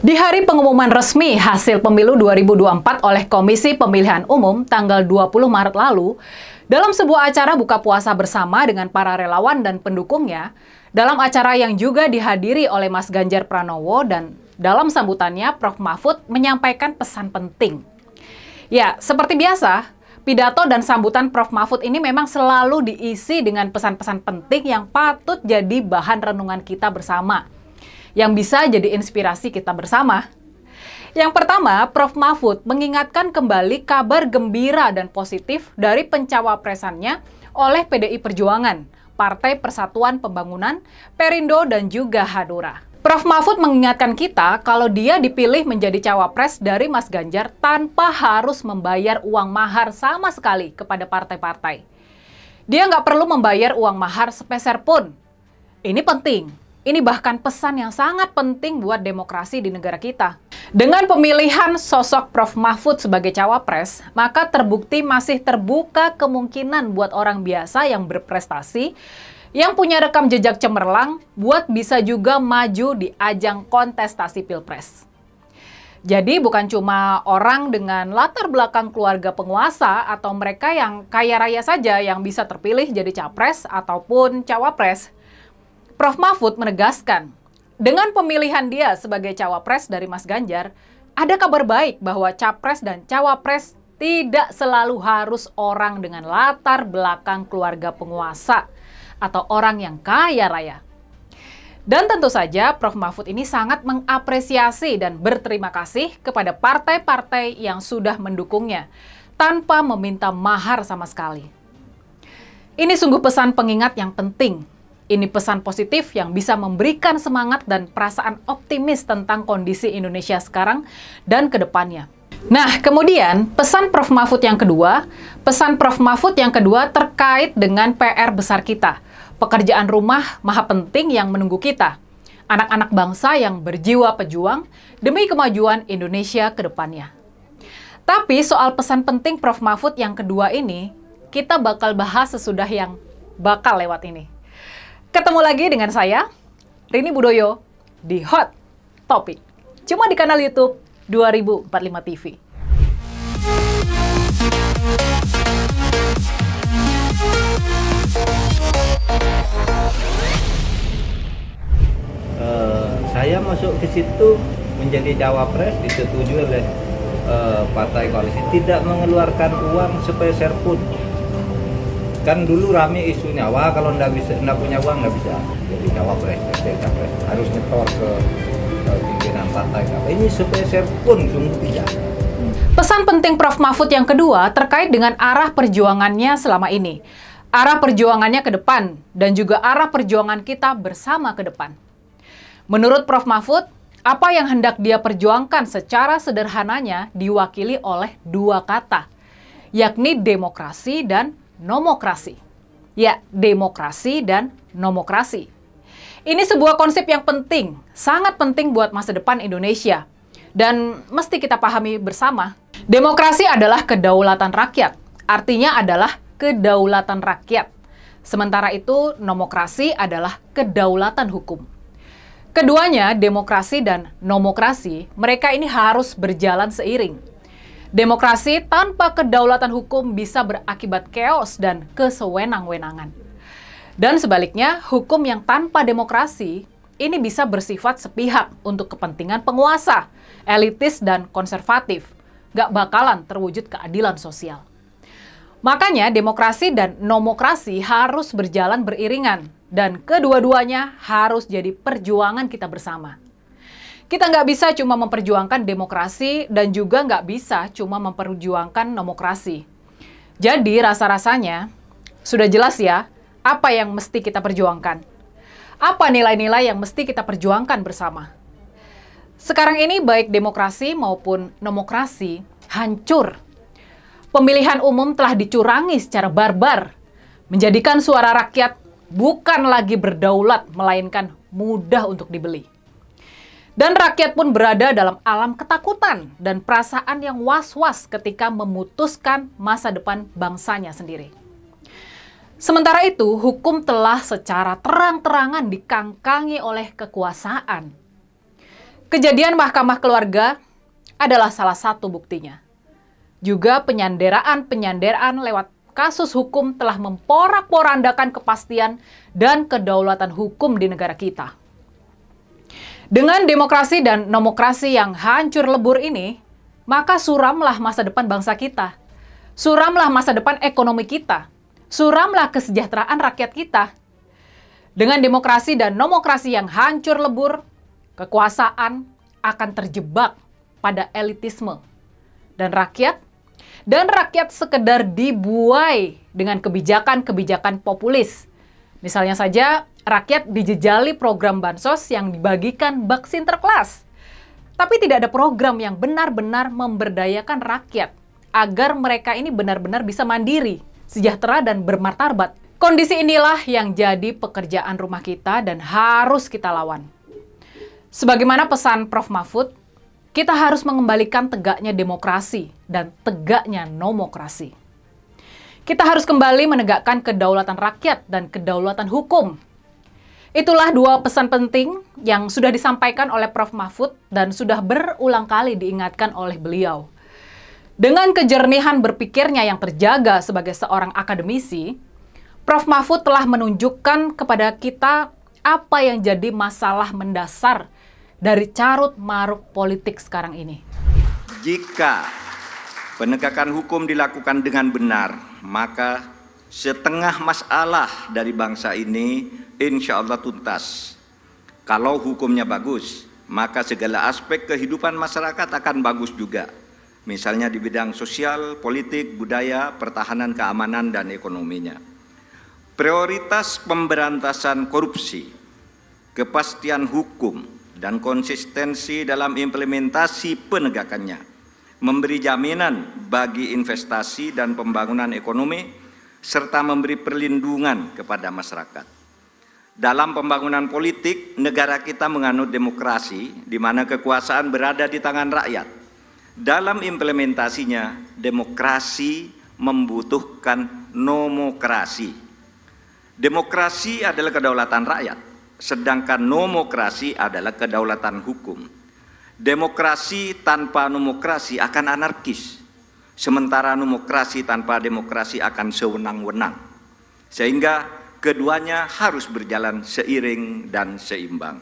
Di hari pengumuman resmi hasil pemilu 2024 oleh Komisi Pemilihan Umum tanggal 20 Maret lalu, dalam sebuah acara buka puasa bersama dengan para relawan dan pendukungnya, dalam acara yang juga dihadiri oleh Mas Ganjar Pranowo dan dalam sambutannya Prof. Mahfud menyampaikan pesan penting. Ya, seperti biasa, pidato dan sambutan Prof. Mahfud ini memang selalu diisi dengan pesan-pesan penting yang patut jadi bahan renungan kita bersama, yang bisa jadi inspirasi kita bersama. Yang pertama, Prof. Mahfud mengingatkan kembali kabar gembira dan positif dari pencawapresannya oleh PDI Perjuangan, Partai Persatuan Pembangunan, Perindo, dan juga Hanura. Prof. Mahfud mengingatkan kita kalau dia dipilih menjadi cawapres dari Mas Ganjar tanpa harus membayar uang mahar sama sekali kepada partai-partai. Dia nggak perlu membayar uang mahar sepeser pun. Ini penting. Ini bahkan pesan yang sangat penting buat demokrasi di negara kita. Dengan pemilihan sosok Prof. Mahfud sebagai cawapres, maka terbukti masih terbuka kemungkinan buat orang biasa yang berprestasi, yang punya rekam jejak cemerlang, buat bisa juga maju di ajang kontestasi Pilpres. Jadi bukan cuma orang dengan latar belakang keluarga penguasa atau mereka yang kaya raya saja yang bisa terpilih jadi capres ataupun cawapres. Prof. Mahfud menegaskan, dengan pemilihan dia sebagai cawapres dari Mas Ganjar, ada kabar baik bahwa capres dan cawapres tidak selalu harus orang dengan latar belakang keluarga penguasa atau orang yang kaya raya. Dan tentu saja Prof. Mahfud ini sangat mengapresiasi dan berterima kasih kepada partai-partai yang sudah mendukungnya tanpa meminta mahar sama sekali. Ini sungguh pesan pengingat yang penting. Ini pesan positif yang bisa memberikan semangat dan perasaan optimis tentang kondisi Indonesia sekarang dan ke depannya. Nah, kemudian pesan Prof. Mahfud yang kedua, terkait dengan PR besar kita. Pekerjaan rumah maha penting yang menunggu kita. Anak-anak bangsa yang berjiwa pejuang demi kemajuan Indonesia ke depannya. Tapi soal pesan penting Prof. Mahfud yang kedua ini, kita bakal bahas sesudah yang bakal lewat ini. Ketemu lagi dengan saya, Rini Budoyo, di Hot Topic. Cuma di kanal YouTube 2045 TV. Saya masuk ke situ menjadi cawapres disetujui oleh partai koalisi, tidak mengeluarkan uang sepeser pun. Kan dulu rame isunya, wah kalau nggak punya uang nggak bisa jadi cawapres, harus nyetor ke pimpinan partai. Ini sepeser pun sungguh tidak. Pesan penting Prof. Mahfud yang kedua terkait dengan arah perjuangannya selama ini. Arah perjuangannya ke depan dan juga arah perjuangan kita bersama ke depan. Menurut Prof. Mahfud, apa yang hendak dia perjuangkan secara sederhananya diwakili oleh dua kata, yakni demokrasi dan nomokrasi. Ya, demokrasi dan nomokrasi. Ini sebuah konsep yang penting, sangat penting buat masa depan Indonesia. Dan mesti kita pahami bersama. Demokrasi adalah kedaulatan rakyat. Artinya adalah kedaulatan rakyat. Sementara itu, nomokrasi adalah kedaulatan hukum. Keduanya, demokrasi dan nomokrasi, mereka ini harus berjalan seiring. Demokrasi tanpa kedaulatan hukum bisa berakibat chaos dan kesewenang-wenangan. Dan sebaliknya, hukum yang tanpa demokrasi ini bisa bersifat sepihak untuk kepentingan penguasa, elitis, dan konservatif. Gak bakalan terwujud keadilan sosial. Makanya demokrasi dan nomokrasi harus berjalan beriringan. Dan kedua-duanya harus jadi perjuangan kita bersama. Kita nggak bisa cuma memperjuangkan demokrasi dan juga nggak bisa cuma memperjuangkan nomokrasi. Jadi rasa-rasanya sudah jelas ya apa yang mesti kita perjuangkan. Apa nilai-nilai yang mesti kita perjuangkan bersama. Sekarang ini baik demokrasi maupun nomokrasi hancur. Pemilihan umum telah dicurangi secara barbar, menjadikan suara rakyat bukan lagi berdaulat melainkan mudah untuk dibeli. Dan rakyat pun berada dalam alam ketakutan dan perasaan yang was-was ketika memutuskan masa depan bangsanya sendiri. Sementara itu, hukum telah secara terang-terangan dikangkangi oleh kekuasaan. Kejadian Mahkamah Keluarga adalah salah satu buktinya. Juga penyanderaan lewat kasus hukum telah memporak-porandakan kepastian dan kedaulatan hukum di negara kita. Dengan demokrasi dan nomokrasi yang hancur lebur ini, maka suramlah masa depan bangsa kita. Suramlah masa depan ekonomi kita. Suramlah kesejahteraan rakyat kita. Dengan demokrasi dan nomokrasi yang hancur lebur, kekuasaan akan terjebak pada elitisme. Dan rakyat sekedar dibuai dengan kebijakan-kebijakan populis. Misalnya saja, rakyat dijejali program bansos yang dibagikan bak Sinterklas. Tapi tidak ada program yang benar-benar memberdayakan rakyat agar mereka ini benar-benar bisa mandiri, sejahtera, dan bermartabat. Kondisi inilah yang jadi pekerjaan rumah kita dan harus kita lawan. Sebagaimana pesan Prof. Mahfud, kita harus mengembalikan tegaknya demokrasi dan tegaknya nomokrasi. Kita harus kembali menegakkan kedaulatan rakyat dan kedaulatan hukum. Itulah dua pesan penting yang sudah disampaikan oleh Prof. Mahfud dan sudah berulang kali diingatkan oleh beliau. Dengan kejernihan berpikirnya yang terjaga sebagai seorang akademisi, Prof. Mahfud telah menunjukkan kepada kita apa yang jadi masalah mendasar dari carut-marut politik sekarang ini. Jika penegakan hukum dilakukan dengan benar, maka setengah masalah dari bangsa ini insya Allah tuntas. Kalau hukumnya bagus, maka segala aspek kehidupan masyarakat akan bagus juga. Misalnya di bidang sosial, politik, budaya, pertahanan, keamanan, dan ekonominya. Prioritas pemberantasan korupsi, kepastian hukum, dan konsistensi dalam implementasi penegakannya, memberi jaminan bagi investasi dan pembangunan ekonomi, serta memberi perlindungan kepada masyarakat. Dalam pembangunan politik, negara kita menganut demokrasi, di mana kekuasaan berada di tangan rakyat. Dalam implementasinya, demokrasi membutuhkan nomokrasi. Demokrasi adalah kedaulatan rakyat, sedangkan nomokrasi adalah kedaulatan hukum. Demokrasi tanpa nomokrasi akan anarkis, sementara nomokrasi tanpa demokrasi akan sewenang-wenang. Sehingga keduanya harus berjalan seiring dan seimbang.